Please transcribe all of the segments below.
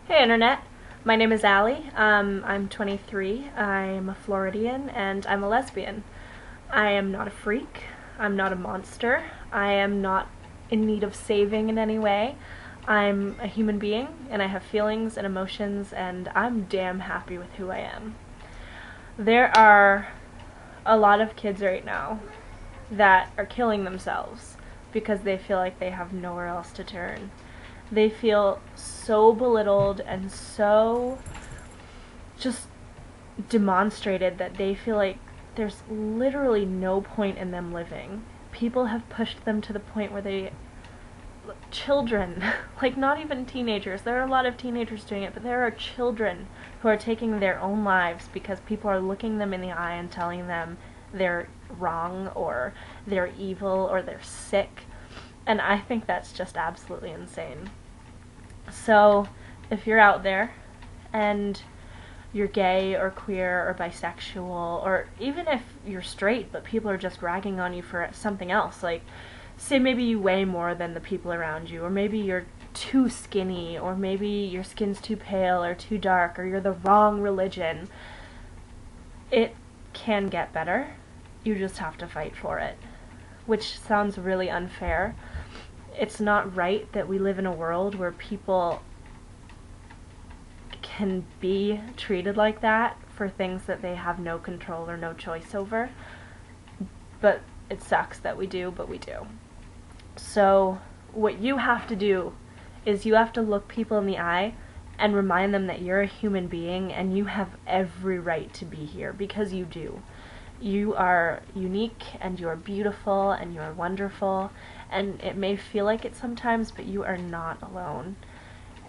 Hey Internet, my name is Allie. I'm 23, I'm a Floridian, and I'm a lesbian. I am not a freak, I'm not a monster, I am not in need of saving in any way. I'm a human being, and I have feelings and emotions, and I'm damn happy with who I am. There are a lot of kids right now that are killing themselves because they feel like they have nowhere else to turn. They feel so belittled and so just demonstrated that they feel like there's literally no point in them living. People have pushed them to the point where children, like not even teenagers, there are a lot of teenagers doing it, but there are children who are taking their own lives because people are looking them in the eye and telling them they're wrong or they're evil or they're sick. And I think that's just absolutely insane. So, if you're out there and you're gay or queer or bisexual, or even if you're straight but people are just ragging on you for something else, like say maybe you weigh more than the people around you, or maybe you're too skinny, or maybe your skin's too pale or too dark, or you're the wrong religion, it can get better. You just have to fight for it. Which sounds really unfair. It's not right that we live in a world where people can be treated like that for things that they have no control or no choice over. But it sucks that we do, but we do. So what you have to do is you have to look people in the eye and remind them that you're a human being and you have every right to be here, because you do. You are unique and you are beautiful and you are wonderful, and it may feel like it sometimes, but you are not alone.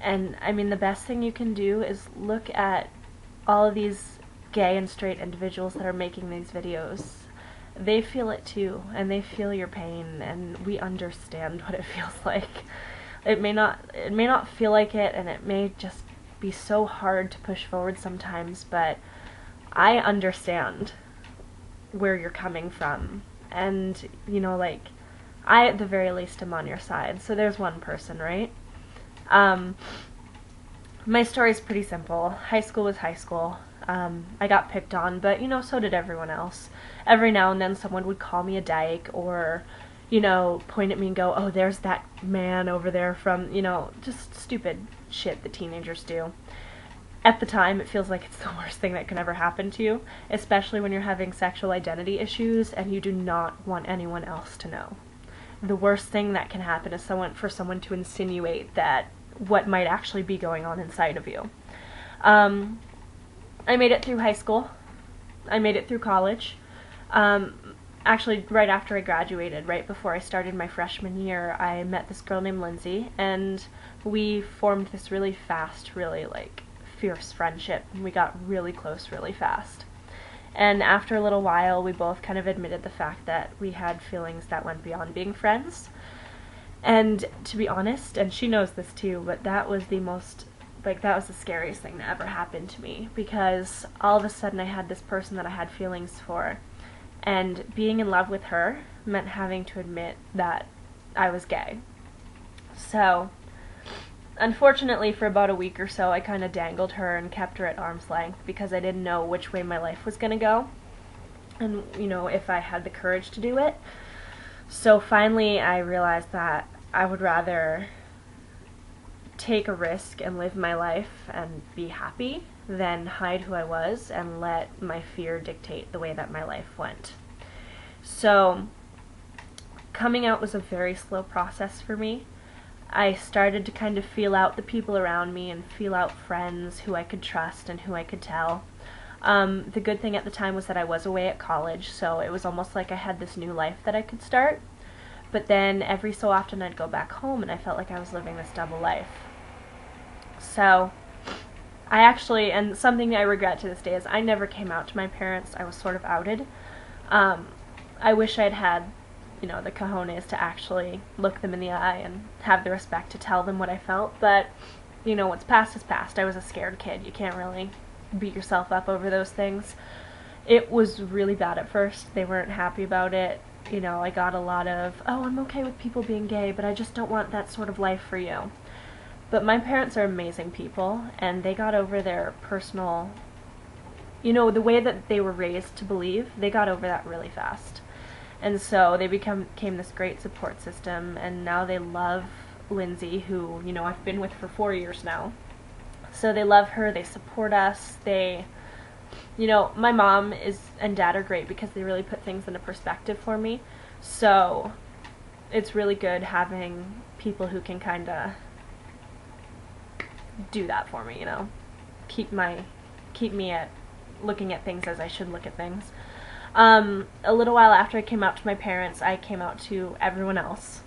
And I mean, the best thing you can do is look at all of these gay and straight individuals that are making these videos. They feel it too, and they feel your pain, and we understand what it feels like. It may not feel like it, and it may just be so hard to push forward sometimes, but I understand where you're coming from. And, you know, like, I at the very least am on your side. So there's one person, right? My story's pretty simple. High school was high school. I got picked on, but, you know, so did everyone else. Every now and then someone would call me a dyke, or, you know, point at me and go, oh, there's that man over there from, you know, just stupid shit that teenagers do. At the time, it feels like it's the worst thing that can ever happen to you, especially when you're having sexual identity issues and you do not want anyone else to know. The worst thing that can happen is for someone to insinuate that what might actually be going on inside of you. I made it through high school. I made it through college. Actually, right after I graduated, right before I started my freshman year, I met this girl named Lindsay, and we formed this really fast, really, like, fierce friendship, and we got really close really fast. And after a little while, we both kind of admitted the fact that we had feelings that went beyond being friends. And to be honest, and she knows this too, but that was the scariest thing that ever happened to me, because all of a sudden I had this person that I had feelings for, and being in love with her meant having to admit that I was gay. So, unfortunately, for about a week or so, I kind of dangled her and kept her at arm's length because I didn't know which way my life was going to go, and, you know, if I had the courage to do it. So finally, I realized that I would rather take a risk and live my life and be happy than hide who I was and let my fear dictate the way that my life went. So, coming out was a very slow process for me. I started to kind of feel out the people around me and feel out friends who I could trust and who I could tell. The good thing at the time was that I was away at college, so it was almost like I had this new life that I could start. But then every so often I'd go back home and I felt like I was living this double life. So, I actually, and something I regret to this day, is I never came out to my parents. I was sort of outed. I wish I'd had, you know, the cojones to actually look them in the eye and have the respect to tell them what I felt, but, you know, what's past is past. I was a scared kid. You can't really beat yourself up over those things. It was really bad at first. They weren't happy about it. You know, I got a lot of, oh, I'm okay with people being gay, but I just don't want that sort of life for you. But my parents are amazing people, and they got over their personal, the way that they were raised to believe, they got over that really fast. And so they became this great support system, and now they love Lindsay, who, I've been with for 4 years now. So they love her, they support us, my mom and dad are great because they really put things into perspective for me. So it's really good having people who can kind of do that for me, keep me at looking at things as I should look at things. A little while after I came out to my parents, I came out to everyone else.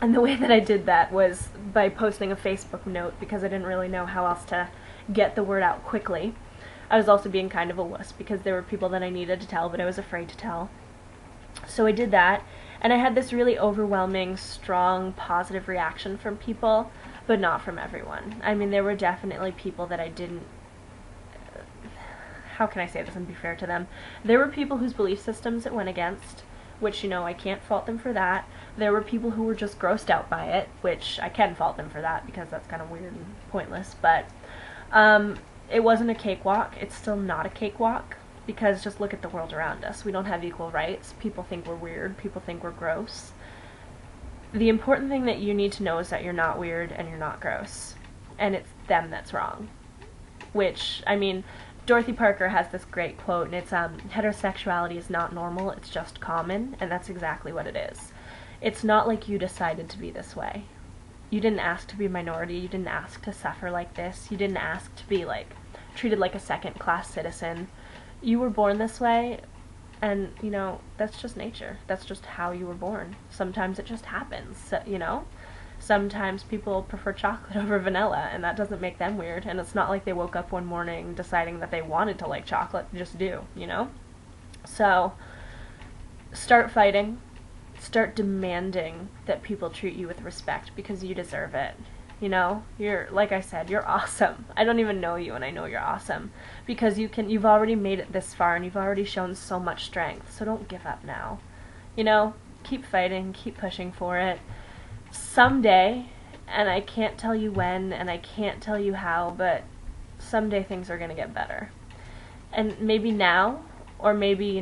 And the way that I did that was by posting a Facebook note, because I didn't really know how else to get the word out quickly. I was also being kind of a wuss because there were people that I needed to tell, but I was afraid to tell. So I did that, and I had this really overwhelming, strong, positive reaction from people, but not from everyone. I mean, there were definitely people that I didn't... How can I say this and be fair to them? There were people whose belief systems it went against, which, I can't fault them for that. There were people who were just grossed out by it, which I can fault them for that because that's kind of weird and pointless, but it wasn't a cakewalk. It's still not a cakewalk, because just look at the world around us. We don't have equal rights. People think we're weird. People think we're gross. The important thing that you need to know is that you're not weird and you're not gross, and it's them that's wrong. Which, Dorothy Parker has this great quote, and it's, heterosexuality is not normal, it's just common, and that's exactly what it is. It's not like you decided to be this way. You didn't ask to be a minority, you didn't ask to suffer like this, you didn't ask to be, treated like a second-class citizen. You were born this way, and, that's just nature. That's just how you were born. Sometimes it just happens, Sometimes people prefer chocolate over vanilla, and that doesn't make them weird, and it's not like they woke up one morning deciding that they wanted to like chocolate, just do, So, start fighting, start demanding that people treat you with respect, because you deserve it, You're, like I said, you're awesome. I don't even know you, and I know you're awesome, because you've already made it this far, and you've already shown so much strength, so don't give up now, Keep fighting, keep pushing for it. Someday, and I can't tell you when, and I can't tell you how, but someday things are going to get better. And maybe now, or maybe,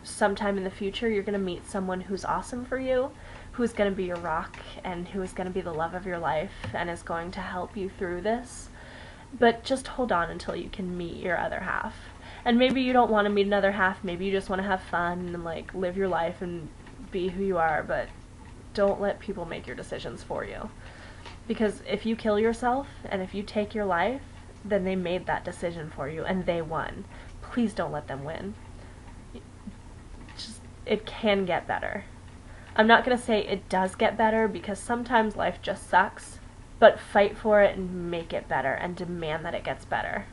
sometime in the future, you're going to meet someone who's awesome for you, who's going to be your rock, and who is going to be the love of your life, and is going to help you through this. But just hold on until you can meet your other half. And maybe you don't want to meet another half, maybe you just want to have fun and, live your life and be who you are, but don't let people make your decisions for you. Because if you kill yourself and if you take your life, then they made that decision for you and they won. Please don't let them win. It can get better. I'm not going to say it does get better, because sometimes life just sucks, but fight for it and make it better and demand that it gets better.